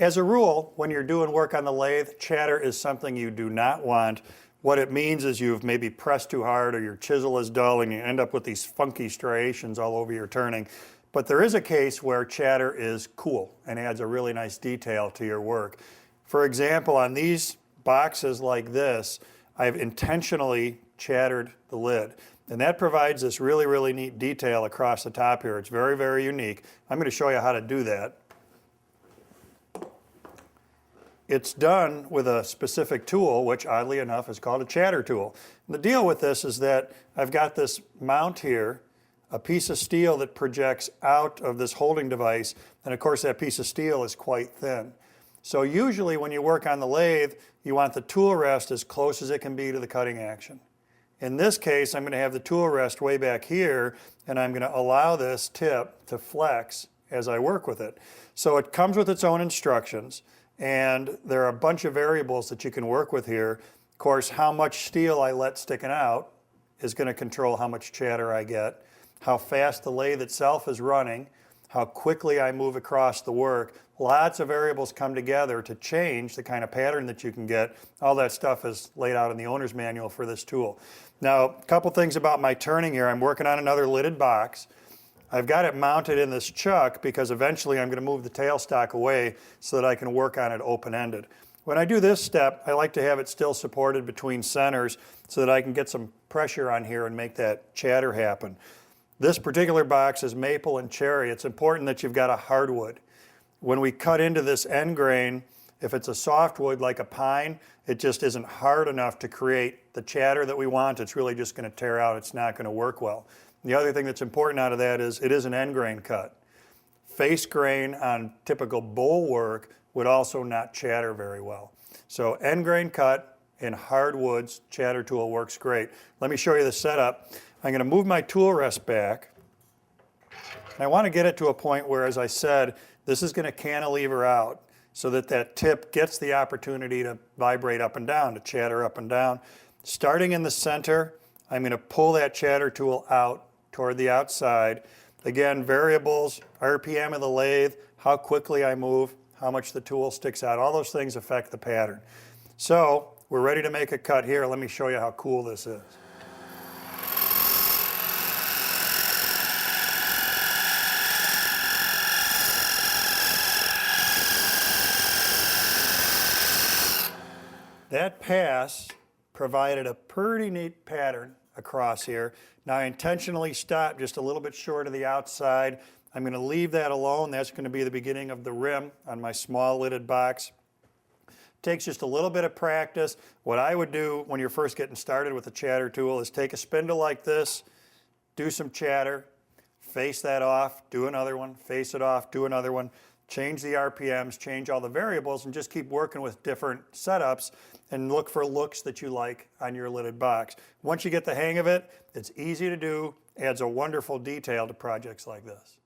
As a rule, when you're doing work on the lathe, chatter is something you do not want. What it means is you've maybe pressed too hard or your chisel is dull and you end up with these funky striations all over your turning. But there is a case where chatter is cool and adds a really nice detail to your work. For example, on these boxes like this, I've intentionally chattered the lid. And that provides this really, really neat detail across the top here. It's very, very unique. I'm going to show you how to do that. It's done with a specific tool, which oddly enough is called a chatter tool. And the deal with this is that I've got this mount here, a piece of steel that projects out of this holding device, and of course that piece of steel is quite thin. So usually when you work on the lathe, you want the tool rest as close as it can be to the cutting action. In this case, I'm going to have the tool rest way back here, and I'm going to allow this tip to flex as I work with it. So it comes with its own instructions, and there are a bunch of variables that you can work with here. Of course, how much steel I let sticking out is going to control how much chatter I get, how fast the lathe itself is running, how quickly I move across the work. Lots of variables come together to change the kind of pattern that you can get. All that stuff is laid out in the owner's manual for this tool. Now, a couple things about my turning here. I'm working on another lidded box. I've got it mounted in this chuck because eventually I'm going to move the tailstock away so that I can work on it open-ended. When I do this step, I like to have it still supported between centers so that I can get some pressure on here and make that chatter happen. This particular box is maple and cherry. It's important that you've got a hardwood. When we cut into this end grain, if it's a softwood like a pine, it just isn't hard enough to create the chatter that we want. It's really just going to tear out. It's not going to work well. The other thing that's important out of that is it is an end grain cut. Face grain on typical bowl work would also not chatter very well. So end grain cut in hardwoods, chatter tool works great. Let me show you the setup. I'm going to move my tool rest back. And I want to get it to a point where, as I said, this is going to cantilever out so that that tip gets the opportunity to vibrate up and down, to chatter up and down. Starting in the center, I'm going to pull that chatter tool out toward the outside. Again, variables, RPM of the lathe, how quickly I move, how much the tool sticks out, all those things affect the pattern. So we're ready to make a cut here. Let me show you how cool this is. That pass provided a pretty neat pattern across here. Now I intentionally stopped just a little bit short of the outside. I'm going to leave that alone. That's going to be the beginning of the rim on my small lidded box. Takes just a little bit of practice. What I would do when you're first getting started with the chatter tool is take a spindle like this, do some chatter, face that off, do another one, face it off, do another one. Change the RPMs, change all the variables, and just keep working with different setups and look for looks that you like on your lidded box. Once you get the hang of it, it's easy to do, adds a wonderful detail to projects like this.